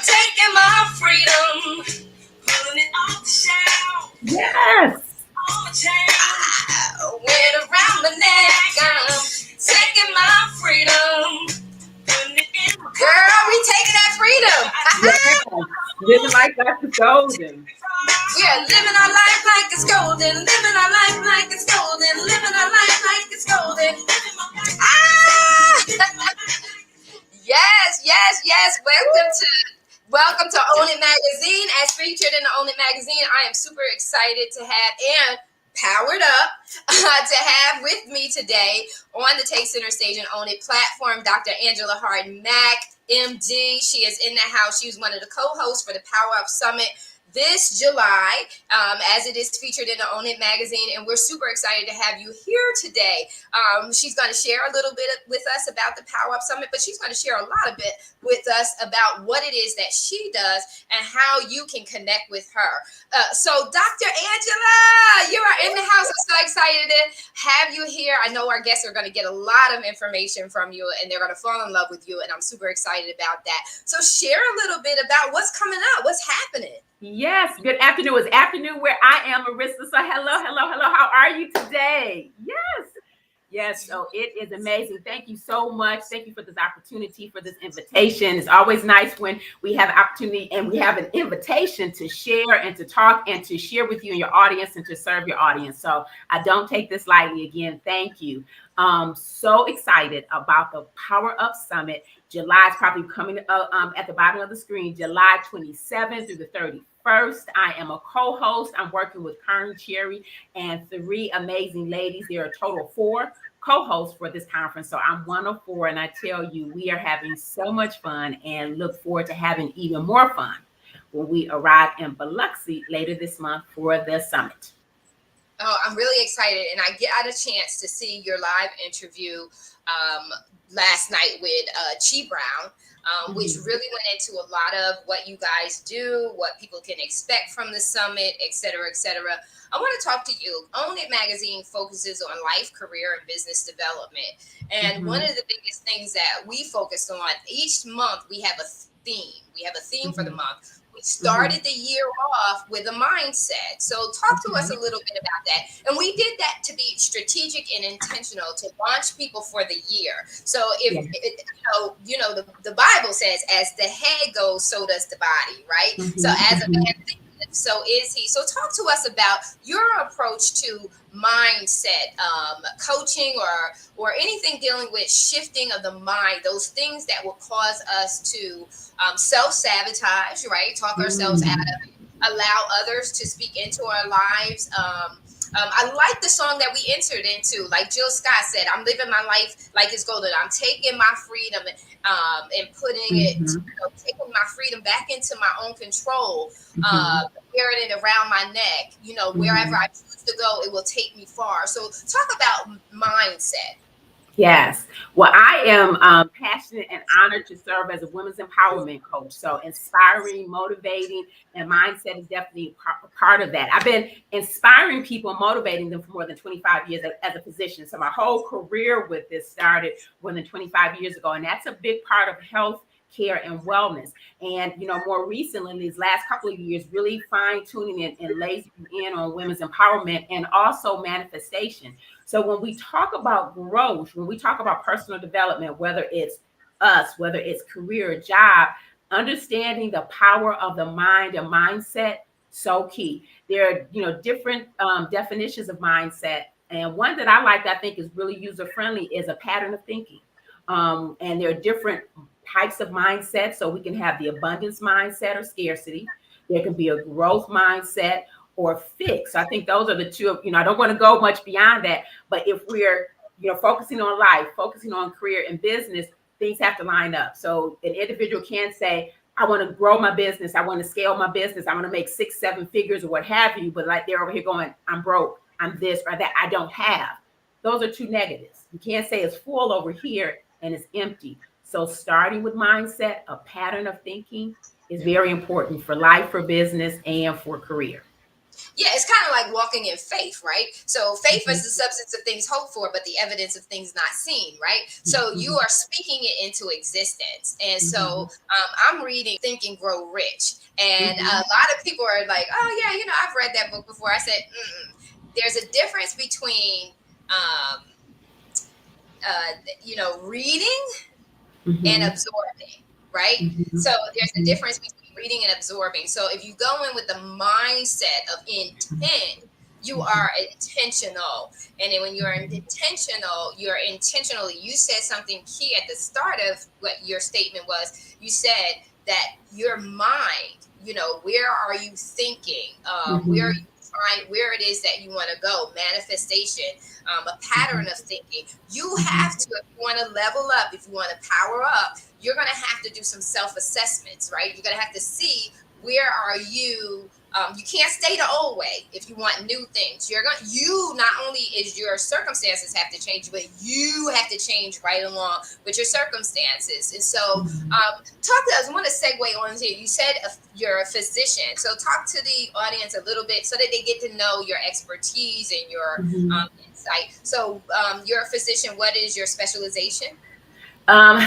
taking my freedom, pulling it off the shelf. Yes. On my chain, went around my neck. I'm taking my freedom, putting it in my girl. We taking that freedom. Yes. Living life like it's golden. Yeah, living our life like it's golden. Living our life like it's golden. Living our life like it's golden. Ah! Yes. Welcome to Own It Magazine. As featured in the Own It Magazine, I am super excited to have and powered up to have with me today on the Take Center Stage and Own It platform, Dr. Angela Hard-Mack, MD. She is in the house. She's one of the co-hosts for the Power Up Summit this July, as it is featured in the Own It magazine, and we're super excited to have you here today. She's going to share a little bit with us about the Power Up Summit, but she's going to share a lot of it with us about what it is that she does and how you can connect with her. So, Dr. Angela, you are in the house. I'm so excited to have you here. I know our guests are going to get a lot of information from you, and they're going to fall in love with you, and I'm super excited about that. So, share a little bit about what's coming up, what's happening. Yes, good afternoon. It's afternoon where I am, Marissa. So hello. How are you today? Yes. So it is amazing. Thank you so much. Thank you for this opportunity, for this invitation. It's always nice when we have an opportunity and we have an invitation to share and to talk and to share with you and your audience and to serve your audience. So I don't take this lightly. Again, thank you. So excited about the Power Up Summit. July is probably coming at the bottom of the screen, July 27th through the 31st. I am a co-host. I'm working with Kern Cherry and 3 amazing ladies. There are a total of 4 co-hosts for this conference. So I'm one of 4, and I tell you, we are having so much fun and look forward to having even more fun when we arrive in Biloxi later this month for the summit. Oh, I'm really excited, and I got a chance to see your live interview last night with Chi Brown, which really went into a lot of what you guys do, what people can expect from the summit, et cetera, et cetera. I want to talk to you. Own It magazine focuses on life, career, and business development. And one of the biggest things that we focus on each month, we have a theme. We have a theme for the month. We started the year off with a mindset. So talk to us a little bit about that. And we did that to be strategic and intentional to launch people for the year. So if the Bible says, as the head goes, so does the body, right? So as a man thinketh, so is he. So talk to us about your approach to mindset, coaching, or anything dealing with shifting of the mind, those things that will cause us to self-sabotage, right? Talk ourselves out of it, allow others to speak into our lives. I like the song that we entered into. Like Jill Scott said, I'm living my life like it's golden. I'm taking my freedom and putting it, taking my freedom back into my own control, wearing it around my neck. Wherever I choose to go, it will take me far. So talk about mindset. Yes. Well, I am passionate and honored to serve as a women's empowerment coach. So inspiring, motivating, and mindset is definitely part of that. I've been inspiring people, motivating them for more than 25 years as a physician. So my whole career with this started more than 25 years ago. And that's a big part of health care and wellness. And, more recently, in these last couple of years, really fine tuning and lasering in on women's empowerment and also manifestation. So when we talk about growth, when we talk about personal development, whether it's us, whether it's career, job, understanding the power of the mind and mindset, so key. There are, different definitions of mindset. And one that I think is really user-friendly is a pattern of thinking. And there are different types of mindset. So we can have the abundance mindset or scarcity. There can be a growth mindset or fixed. I think those are the two. I don't want to go much beyond that. But if we're, focusing on life, focusing on career and business, things have to line up. So an individual can say, I want to grow my business. I want to scale my business. I want to make 6-7 figures or what have you. But like they're over here going, I'm broke. I'm this or that. I don't have. Those are two negatives. You can't say it's full over here and it's empty. So starting with mindset, a pattern of thinking is very important for life, for business, and for career. Yeah, it's kind of like walking in faith, right? So faith Mhm, is the substance of things hoped for, but the evidence of things not seen, right? So you mhm, are speaking it into existence. And so mhm, I'm reading Think and Grow Rich. And a mhm, lot of people are like, oh, yeah, I've read that book before. I said, there's a difference between, um, reading and mhm, absorbing, right? So mhm, there's a mhm, difference between reading and absorbing. So if you go in with the mindset of intent, you mhm, are intentional. And then when you're intentionally, you said something key at the start of what your statement was. You said that your mind, where are you thinking? Where are mhm, you find where it is that you want to go? Manifestation, a pattern mhm, of thinking. You have mhm, to, if you want to level up, if you want to power up, you're going to have to do some self assessments, right? You're going to have to see where are you. You can't stay the old way if you want new things. You not only is your circumstances have to change, but you have to change right along with your circumstances. And so, mhm, talk to us. I want to segue on here. You said you're a physician, so talk to the audience a little bit so that they get to know your expertise and your mhm. insight. So, you're a physician. What is your specialization?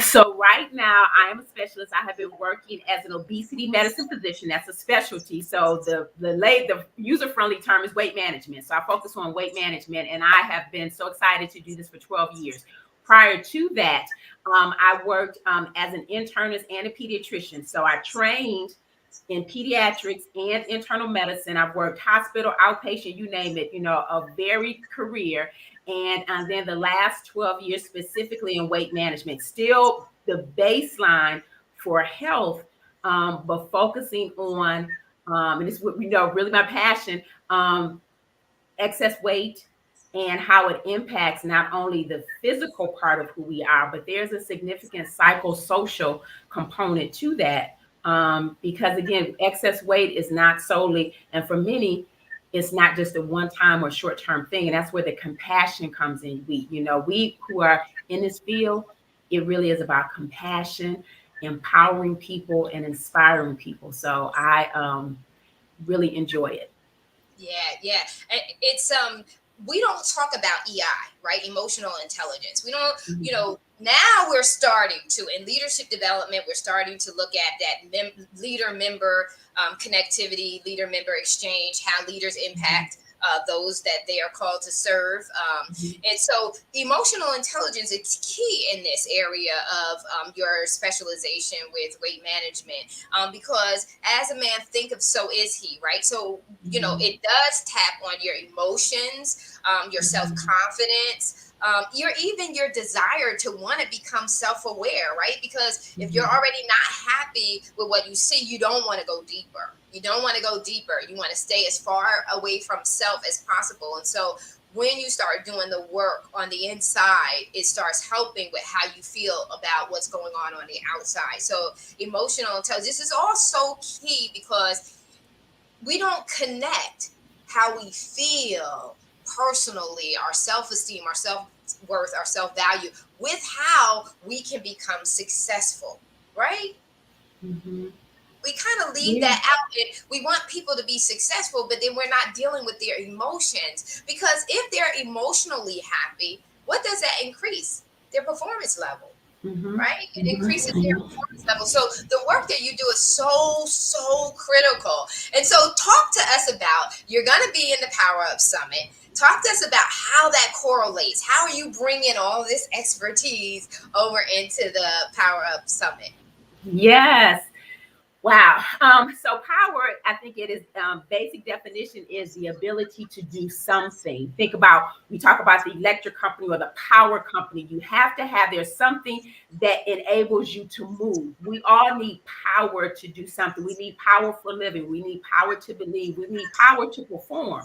So right now I am a specialist. I have been working as an obesity medicine physician. That's a specialty. So the user friendly term is weight management. So I focus on weight management, and I have been so excited to do this for 12 years. Prior to that, I worked as an internist and a pediatrician. So I trained in pediatrics and internal medicine. I've worked hospital, outpatient, you name it. A varied career, and then the last 12 years specifically in weight management, still the baseline for health, but focusing on, and it's what really my passion, excess weight and how it impacts not only the physical part of who we are, but there's a significant psychosocial component to that. Because again, excess weight is not solely, and for many, it's not just a one-time or short-term thing. And that's where the compassion comes in. We who are in this field, it really is about compassion, empowering people, and inspiring people. So I really enjoy it. Yeah, yeah. It's we don't talk about EI, right? Emotional intelligence. We don't, Mhm, now we're starting to in leadership development, we're starting to look at that leader member connectivity, leader member exchange, how leaders mhm, impact those that they are called to serve. mhm, And so emotional intelligence is key in this area of your specialization with weight management, because as a man thinketh, so is he, right? So mhm, it does tap on your emotions, your self mhm, confidence, your desire to want to become self aware, right? Because if you're mhm, already not happy with what you see, you don't want to go deeper. You don't want to go deeper. You want to stay as far away from self as possible. And so when you start doing the work on the inside, it starts helping with how you feel about what's going on the outside. So emotional intelligence, this is all so key because we don't connect how we feel personally, our self esteem, our self worth, our self value, with how we can become successful, right? mhm. We kind of leave Yeah. that out, and we want people to be successful, but then we're not dealing with their emotions, because if they're emotionally happy, what does that increase? Their performance level, Mhm, right? It mhm, increases their mhm. performance level. So the work that you do is so, so critical. And so talk to us about, you're going to be in the Power Up Summit. Talk to us about how that correlates. How are you bringing all this expertise over into the Power Up Summit? Yes. Wow. So power, I think it is, basic definition is the ability to do something. Think about, we talk about the electric company or the power company. You have to have, there's something that enables you to move. We all need power to do something. We need power for living. We need power to believe. We need power to perform.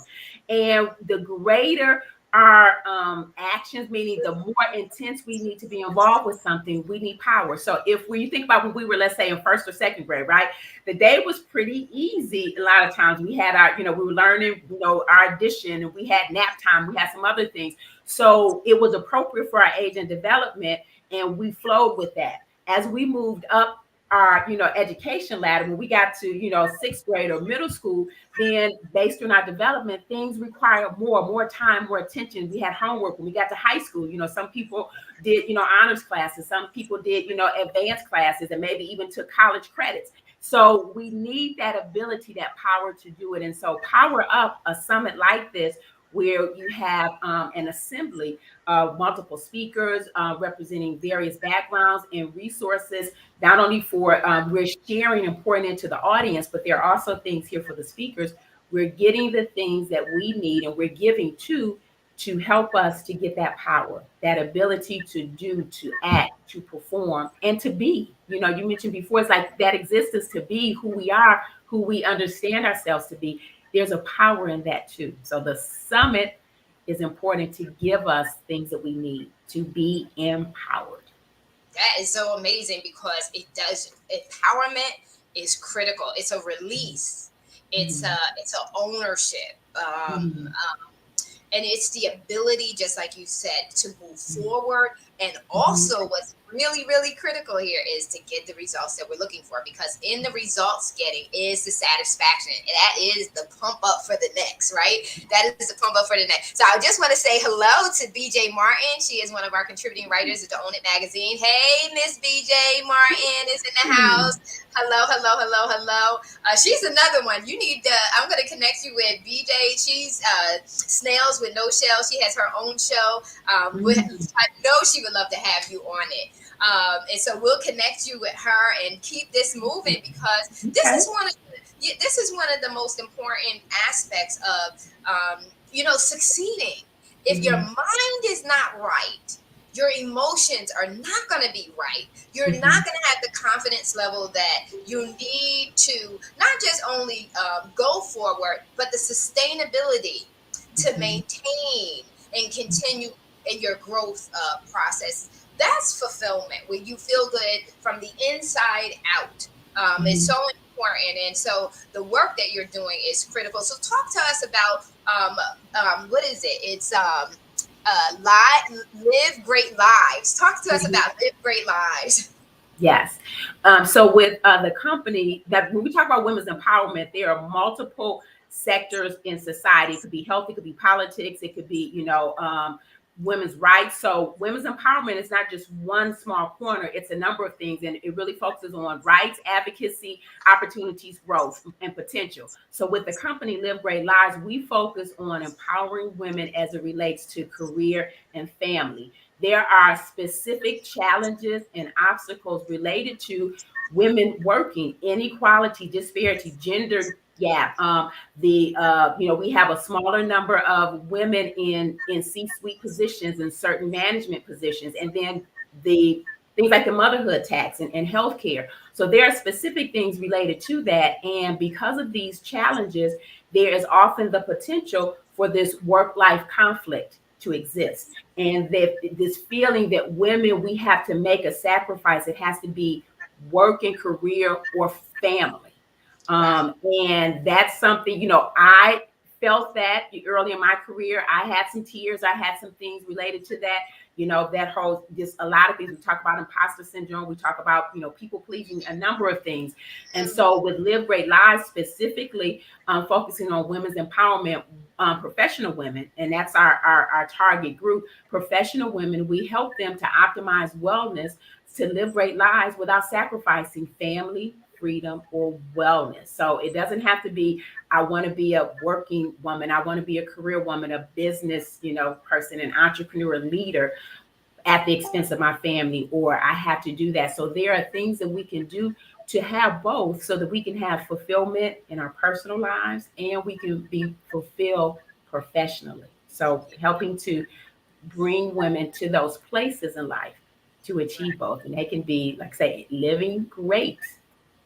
And the greater our actions, meaning the more intense we need to be involved with something, we need power. So if we think about when we were, let's say, in first or second grade, right? The day was pretty easy. A lot of times we had our, we were learning, our addition, and we had nap time, we had some other things. So it was appropriate for our age and development, and we flowed with that. As we moved up our, education ladder, when we got to, sixth grade or middle school, then based on our development, things require more time, more attention. We had homework. When we got to high school, some people did, honors classes, some people did, advanced classes, and maybe even took college credits. So we need that ability, that power to do it. And so Power Up, a summit like this, where you have an assembly of multiple speakers representing various backgrounds and resources, not only for we're sharing and pouring into the audience, but there are also things here for the speakers. We're getting the things that we need, and we're giving to help us to get that power, that ability to do, to act, to perform, and to be. You mentioned before, it's like that existence to be who we are, who we understand ourselves to be. There's a power in that too. So the summit is important to give us things that we need to be empowered. That is so amazing because it does empowerment is critical. It's a release. It's a ownership. Mm-hmm. And it's the ability, just like you said, to move forward. And Mm-hmm. also, what's really, really critical here is to get the results that we're looking for, because in the results getting is the satisfaction. That is the pump up for the next, right? That is the pump up for the next. So I just want to say hello to BJ Martin. She is one of our contributing writers at the Own It magazine. Hey, Miss BJ Martin is in the house. Hello, hello, hello, hello. She's another one. You need to, I'm going to connect you with BJ. She's Snails with No Shell. She has her own show. I know she would love to have you on it. And so we'll connect you with her and keep this moving, because this Okay. is one of the most important aspects of succeeding. If your Mm-hmm. mind is not right, your emotions are not going to be right. You're not Mm-hmm. going to have the confidence level that you need to not just only go forward, but the sustainability to Mm-hmm. maintain and continue in your growth process. That's fulfillment, when you feel good from the inside out. It's Mm-hmm. so important. And so the work that you're doing is critical. So talk to us about what is it? It's live great lives. Talk to us about live great lives. Yes. So with the company, that when we talk about women's empowerment, there are multiple sectors in society. It could be health, it could be politics, it could be, women's rights. So women's empowerment is not just one small corner, it's a number of things. And it really focuses on rights, advocacy, opportunities, growth, and potential. So with the company Live Great Lives, we focus on empowering women as it relates to career and family. There are specific challenges and obstacles related to women working, inequality, disparity, gender gap. We have a smaller number of women in C-suite positions and certain management positions, and then the things like the motherhood tax and healthcare. So there are specific things related to that, and because of these challenges, there is often the potential for this work-life conflict to exist, and that this feeling that women, we have to make a sacrifice. It has to be work and career or family. Right. And that's something, I felt that early in my career. I had some tears, I had some things related to that. That whole, just a lot of things. We talk about imposter syndrome, we talk about, people pleasing, a number of things. And so with Live Great Lives specifically, focusing on women's empowerment, professional women, and that's our target group. Professional women, we help them to optimize wellness, to live great lives without sacrificing family, freedom, or wellness. So it doesn't have to be, I want to be a working woman, I want to be a career woman, a business, person, an entrepreneur, leader at the expense of my family, or I have to do that. So there are things that we can do to have both, so that we can have fulfillment in our personal lives and we can be fulfilled professionally. So helping to bring women to those places in life to achieve both. And they can be, like I say, living great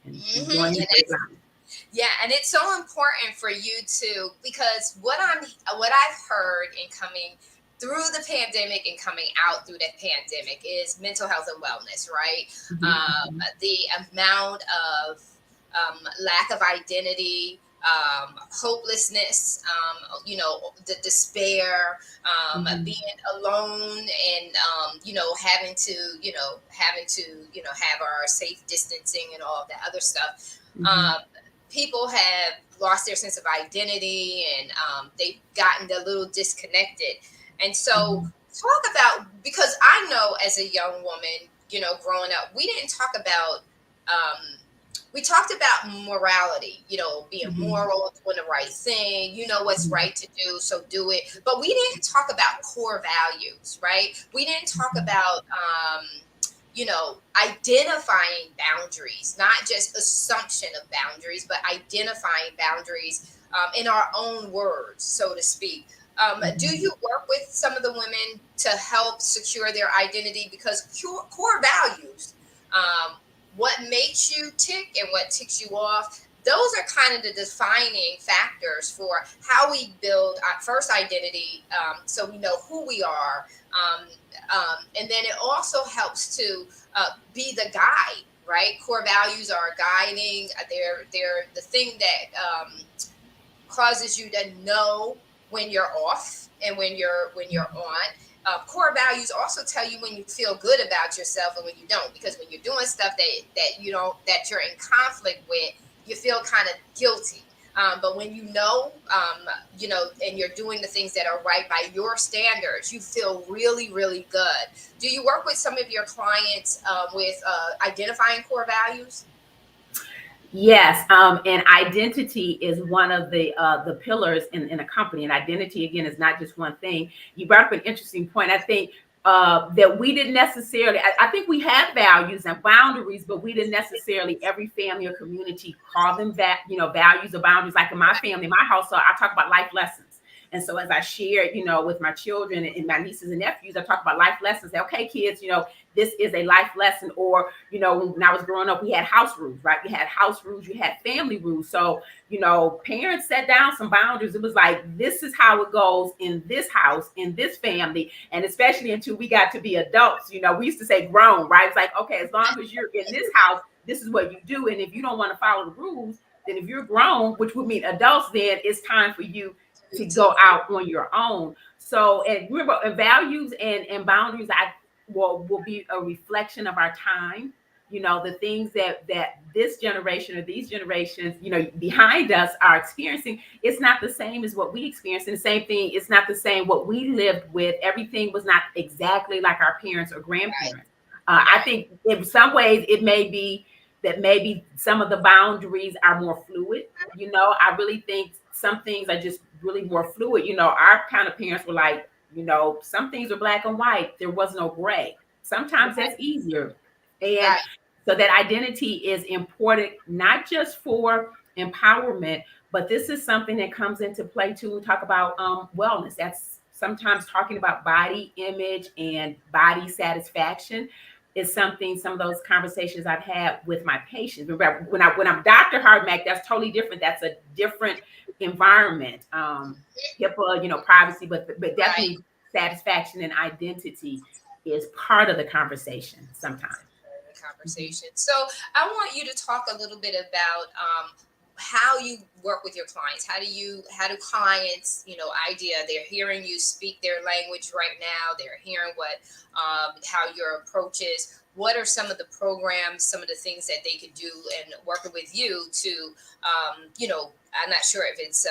and Mm-hmm. enjoying a great life. Yeah, and it's so important for you to, because what I've heard in coming through the pandemic and coming out through the pandemic is mental health and wellness, right? Mhm, mhm, The amount of lack of identity, hopelessness, the despair, being alone, and having to have our safe distancing and all of that other stuff. Mm-hmm. Um, People have lost their sense of identity, and they've gotten a little disconnected. And so, Mm-hmm. talk about, because I know as a young woman, growing up, we didn't talk about. We talked about morality, being Mm-hmm. moral, doing the right thing, what's Mm-hmm. right to do, so do it. But we didn't talk about core values, right? We didn't talk about, identifying boundaries, not just assumption of boundaries, but identifying boundaries in our own words, so to speak. Do Mm-hmm. you work with some of the women to help secure their identity? Because core values, um, what makes you tick and what ticks you off, those are kind of the defining factors for how we build our first identity, so we know who we are. And then it also helps to be the guide, right? Core values are guiding. They're the thing that causes you to know when you're off and when you're on. Core values also tell you when you feel good about yourself and when you don't, because when you're doing stuff that you're in conflict with, you feel kind of guilty. But when and you're doing the things that are right by your standards, you feel really, really good. Do you work with some of your clients with identifying core values? Yes, and identity is one of the pillars in a company. And identity again is not just one thing. You brought up an interesting point. I think that we didn't necessarily. I think we have values and boundaries, but we didn't necessarily every family or community call them that. Values or boundaries. Like in my family, my household, I talk about life lessons. And so as I share, with my children and my nieces and nephews, I talk about life lessons. Say, okay, kids, this is a life lesson. Or, when I was growing up, we had house rules, right? You had house rules, you had family rules. So, parents set down some boundaries. It was like, this is how it goes in this house, in this family. And especially until we got to be adults, we used to say grown, right? It's like, okay, as long as you're in this house, this is what you do. And if you don't want to follow the rules, then if you're grown, which would mean adults, then it's time for you to To go out on your own. So, and remember, values and boundaries, I will be a reflection of our time. The things that this generation or these generations, behind us are experiencing. It's not the same as what we experienced. And the same thing, it's not the same what we lived with. Everything was not exactly like our parents or Right, grandparents. I right, think in some ways it may be that maybe some of the boundaries are more fluid. I really think some things are just really more fluid. Our kind of parents were like, some things are black and white. There was no gray. Sometimes right, that's easier. And right, so that identity is important, not just for empowerment, but this is something that comes into play too. We talk about wellness. That's sometimes talking about body image and body satisfaction is something. Some of those conversations I've had with my patients. Remember, when I'm Dr. Hardmack, that's totally different. That's a different environment. HIPAA, privacy, but right. definitely satisfaction and identity is part of the conversation sometimes. Mhm. Conversation. So I want you to talk a little bit about how you work with your clients. How do clients, they're hearing you speak their language right now. They're hearing how your approach is. What are some of the programs, some of the things that they could do and working with you to, I'm not sure if it's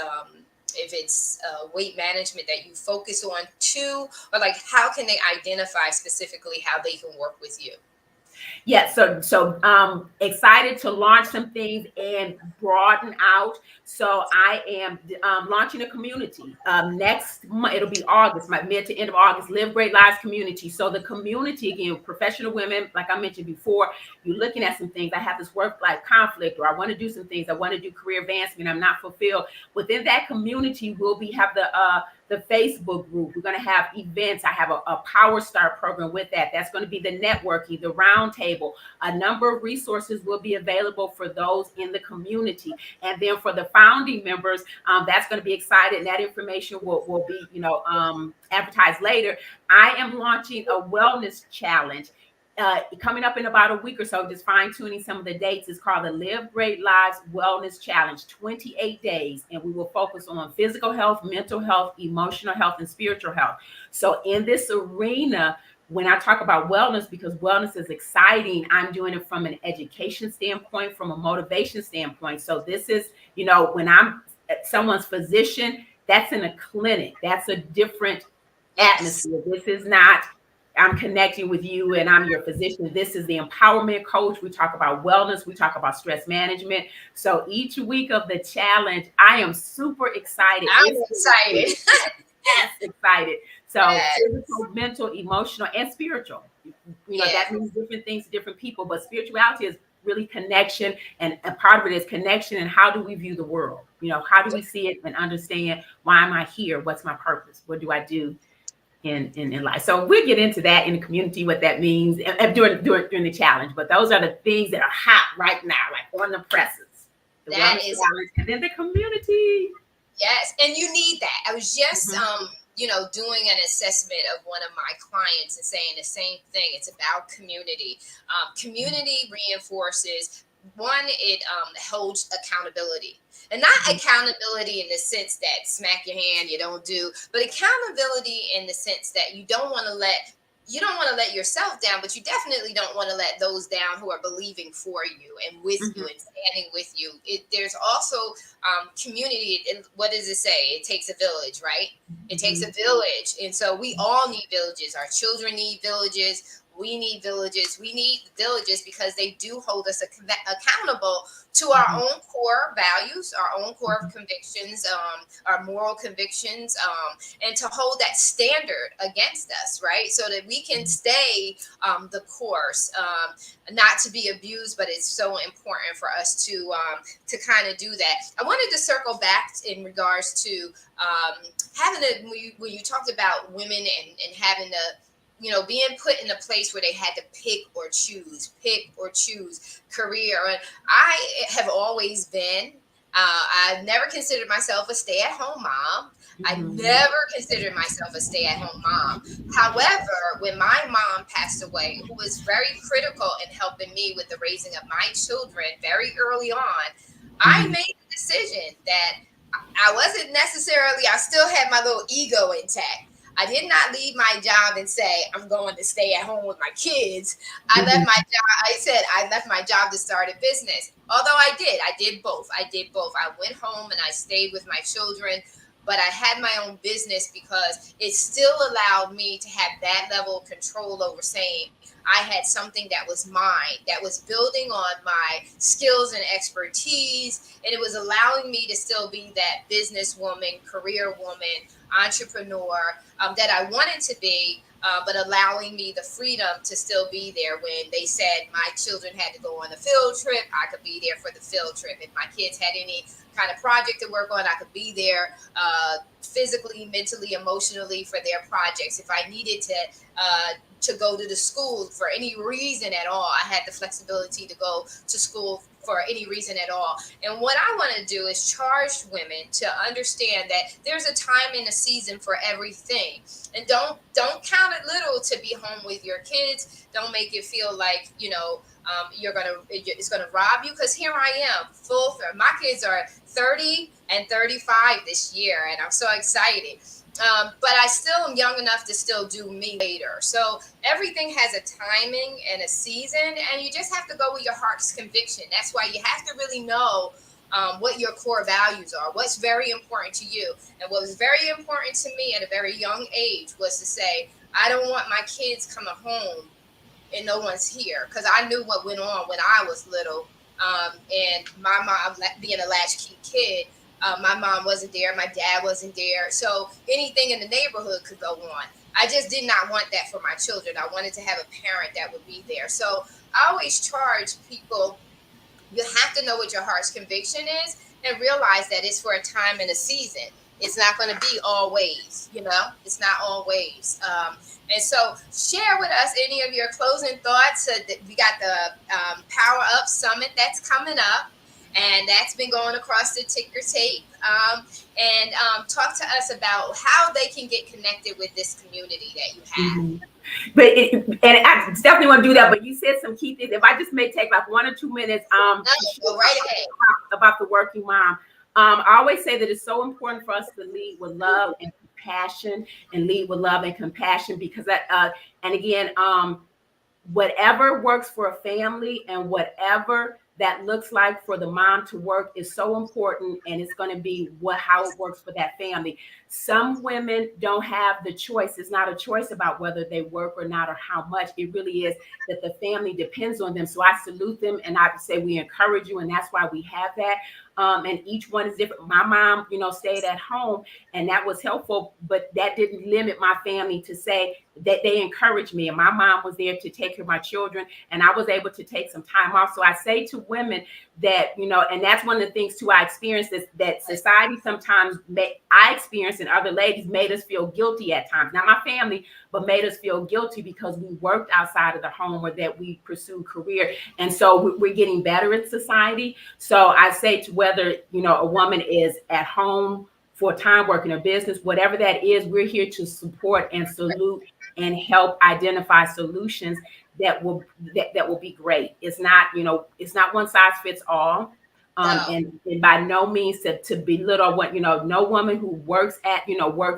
weight management that you focus on too, or like how can they identify specifically how they can work with you? Yeah, so excited to launch some things and broaden out. So I am launching a community next month. It'll be August, my mid to end of August. Live Great Lives community. So the community again, professional women, like I mentioned before, you're looking at some things. I have this work life conflict, or I want to do some things. I want to do career advancement. I'm not fulfilled within that community. We'll be have the Facebook group. We're going to have events. I have a Power Start program with that. That's going to be the networking, the roundtable. A number of resources will be available for those in the community. And then for the founding members, that's going to be excited. And that information will be, advertised later. I am launching a wellness challenge coming up in about a week or so, just fine tuning some of the dates. It's called the Live Great Lives Wellness Challenge, 28 days. And we will focus on physical health, mental health, emotional health, and spiritual health. So in this arena, when I talk about wellness, because wellness is exciting, I'm doing it from an education standpoint, from a motivation standpoint. So this is, when I'm someone's physician, that's in a clinic. That's a different Yes. atmosphere. This is not, I'm connecting with you and I'm your physician. This is the empowerment coach. We talk about wellness. We talk about stress management. So each week of the challenge, I am super excited. I'm It's excited. yes, excited. So Yes. physical, mental, emotional, and spiritual. That Yeah. means different things to different people, but spirituality is really connection, and a part of it is connection. And how do we view the world? How do we see it and understand, why am I here? What's my purpose? What do I do in life? So we'll get into that in the community, what that means, and during the challenge. But those are the things that are hot right now, like on the presses. The That wellness is challenge, and then the community. Yes, and you need that. I was just Mhm. doing an assessment of one of my clients and saying the same thing. It's about community. Community reinforces one, it holds accountability. And not Mhm. accountability in the sense that smack your hand, you don't do, but accountability in the sense that you don't want to let yourself down, but you definitely don't want to let those down who are believing for you and with you Mhm. and standing with you. There's also community. And what does it say? It takes a village, right? It takes a Mhm. village. And so we all need villages. Our children need villages. We need villages. We need villages because they do hold us accountable to our Mhm. own core values, our own core Mhm. convictions, our moral convictions, and to hold that standard against us, right? So that we can Mhm. stay the course, not to be abused, but it's so important for us to kind of do that. I wanted to circle back in regards to having a when you talked about women and having to being put in a place where they had to pick or choose career. And I have always been, I've never considered myself a stay at home mom. I Mhm. never considered myself a stay at home mom. However, when my mom passed away, who was very critical in helping me with the raising of my children very early on, I Mhm. made the decision that I wasn't necessarily, I still had my little ego intact. I did not leave my job and say, I'm going to stay at home with my kids. I left Mhm. my job. I said, I left my job to start a business. Although I did both. I did both. I went home and I stayed with my children, but I had my own business because it still allowed me to have that level of control over saying, I had something that was mine, that was building on my skills and expertise, and it was allowing me to still be that businesswoman, career woman, entrepreneur that I wanted to be, but allowing me the freedom to still be there when they said my children had to go on a field trip. I could be there for the field trip. If my kids had any kind of project to work on, I could be there physically, mentally, emotionally for their projects. If I needed to go to the school for any reason at all, I had the flexibility to go to school for any reason at all. And what I want to do is charge women to understand that there's a time and a season for everything. And don't count it little to be home with your kids. Don't make it feel like it's gonna rob you. Because here I am, full. My kids are 30 and 35 this year, and I'm so excited. But I still am young enough to still do me later. So everything has a timing and a season, and you just have to go with your heart's conviction. That's why you have to really know what your core values are, what's very important to you. And what was very important to me at a very young age was to say, I don't want my kids coming home and no one's here, because I knew what went on when I was little. And my mom, being a latchkey kid, my mom wasn't there, my dad wasn't there, so anything in the neighborhood could go on. I just did not want that for my children. I wanted to have a parent that would be there. So I always charge people, you have to know what your heart's conviction is and realize that it's for a time and a season. It's not going to be always, it's not always. And so share with us any of your closing thoughts. We got the Power Up Summit that's coming up. and that's been going across the ticker tape. And talk to us about how they can get connected with this community that you have. Mhm. And I definitely want to do that. But you said some key things. If I just may take like 1 or 2 minutes No, to share go right ahead. about the working mom. I always say that it's so important for us to lead with love and compassion, and lead with love and compassion, because that and again, whatever works for a family and whatever that looks like for the mom to work is so important, and it's going to be how it works for that family. Some women don't have the choice. It's not a choice about whether they work or not, or how much. It really is that the family depends on them. So I salute them, and I say we encourage you, and that's why we have that. And each one is different. My mom, stayed at home, and that was helpful, but that didn't limit my family to say that they encouraged me. And my mom was there to take care of my children, and I was able to take some time off. So I say to women that, and that's one of the things too I experienced, is that society sometimes I experienced, and other ladies made us feel guilty at times. Not my family, but made us feel guilty because we worked outside of the home, or that we pursued career. And so we're getting better in society. So I say to whether, a woman is at home for time working a business, whatever that is, we're here to support and salute and help identify solutions that will be great. It's not, one size fits all. No, And by no means to belittle what, no woman who works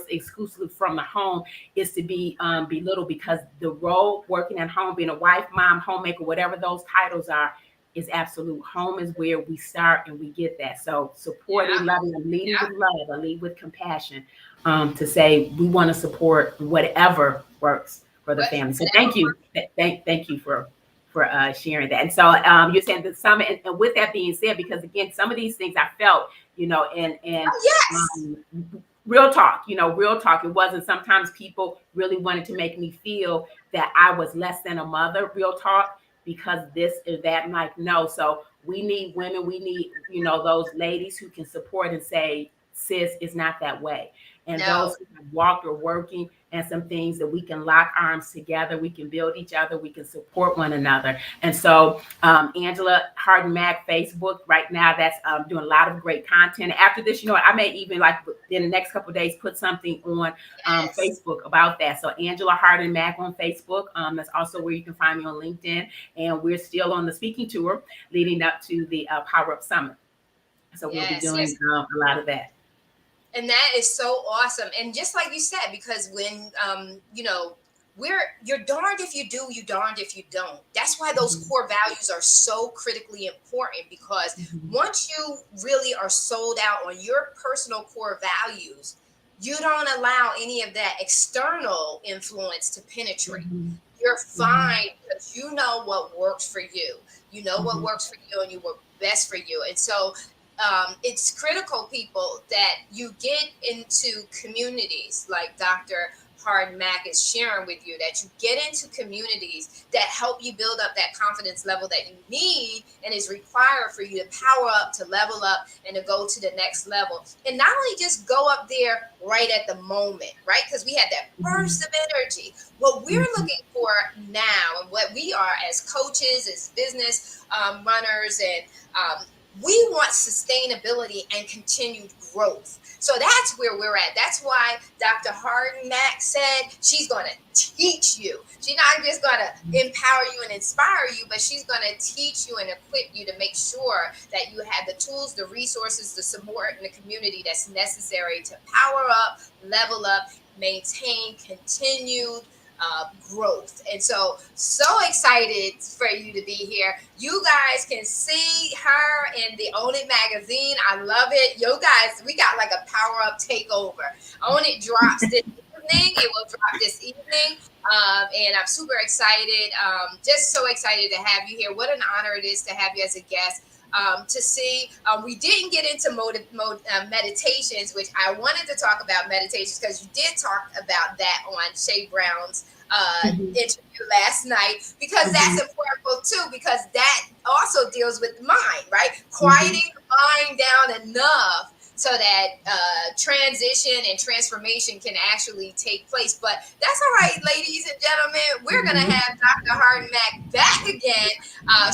exclusively from the home is to be belittled, because the role working at home, being a wife, mom, homemaker, whatever those titles are, is absolute. Home is where we start, and we get that. So supporting, yeah, loving, and leading yeah, with love, or lead with compassion, to say we want to support whatever works for the family. So whatever thank you. works. Thank you for sharing that. And so you're saying that some, and with that being said, because again, some of these things I felt, and Oh, yes. um, real talk, real talk. It wasn't, sometimes people really wanted to make me feel that I was less than a mother, real talk, because this or that. I'm like, no. So we need women, we need, those ladies who can support and say, sis, it's not that way. And No. those who have walked or working, and some things that we can lock arms together, we can build each other, we can support one another. And so Angela Harden Mack Facebook right now, that's doing a lot of great content. After this, I may even, like, in the next couple of days, put something on Yes. Facebook about that. So Angela Harden Mack on Facebook. That's also where you can find me on LinkedIn. And we're still on the speaking tour leading up to the Power Up Summit. So we'll be Yes. doing Yes. a lot of that. And that is so awesome. And just like you said, because when you're darned if you do, you darned if you don't. That's why those Mhm, core values are so critically important, because mhm, once you really are sold out on your personal core values, you don't allow any of that external influence to penetrate. mhm, You're mhm, fine because you know what works for you. You know what mhm, works for you, and you work best for you. And so it's critical, people, that you get into communities like Dr. Hard Mack is sharing with you, that you get into communities that help you build up that confidence level that you need and is required for you to power up, to level up, and to go to the next level. And not only just go up there right at the moment, right? Because we had that burst mhm, of energy. What we're mhm, looking for now, and what we are as coaches, as business runners, and we want sustainability and continued growth. So that's where we're at. That's why Dr. Harden Mack said she's going to teach you. She's not just going to empower you and inspire you, but she's going to teach you and equip you to make sure that you have the tools, the resources, the support, and the community that's necessary to power up, level up, maintain continued growth. And so excited for you to be here. You guys can see her in the Own It magazine. I love it. You guys, we got like a power up takeover. Own It drops this evening. It will drop this evening. And I'm super excited. Just so excited to have you here. What an honor it is to have you as a guest. To see, we didn't get into meditations, which I wanted to talk about meditations because you did talk about that on Shay Brown's mhm, interview last night, because that's mhm, important too, because that also deals with the mind, right? mhm, Quieting the mind down enough so that transition and transformation can actually take place. But that's all right, ladies and gentlemen. We're going to Mhm. have Dr. Harden Mack back again.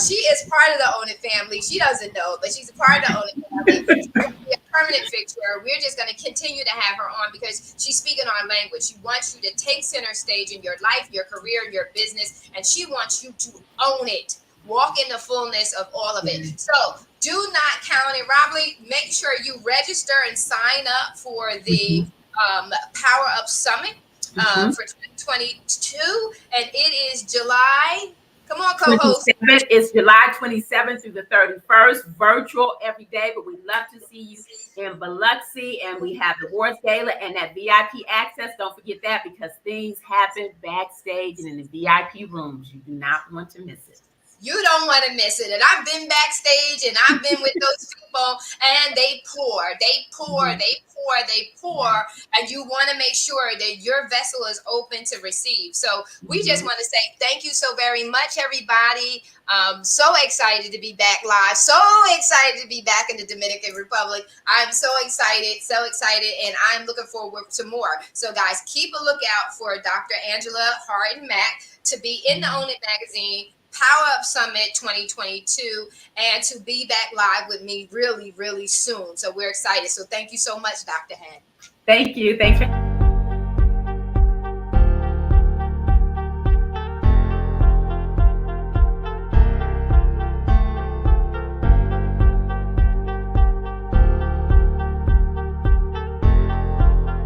She is part of the Own It family. She doesn't know, but she's a part of the Own It family. She's going to be a permanent fixture. We're just going to continue to have her on because she's speaking our language. She wants you to take center stage in your life, your career, your business, and she wants you to own it. Walk in the fullness of all of it. So do not count it robbery. Make sure you register and sign up for the Mhm. Power Up Summit Mhm. for 2022, and it is July. Come on, co-host. 27th is July 27th through the 31st, virtual every day, but we'd love to see you in Biloxi. And we have the awards gala and that VIP access. Don't forget that because things happen backstage and in the VIP rooms. You do not want to miss it. You don't want to miss it. And I've been backstage and I've been with those people, and they pour, they pour, Mhm. they pour, they pour. And you want to make sure that your vessel is open to receive. So we just Mhm. want to say thank you so very much, everybody. So excited to be back live. So excited to be back in the Dominican Republic. I'm so excited, and I'm looking forward to more. So, guys, keep a lookout for Dr. Angela Harden Mack to be in the Own It magazine, Power Up Summit 2022, and to be back live with me really, really soon. So we're excited. So thank you so much, Dr. Hen. Thank you. Thanks for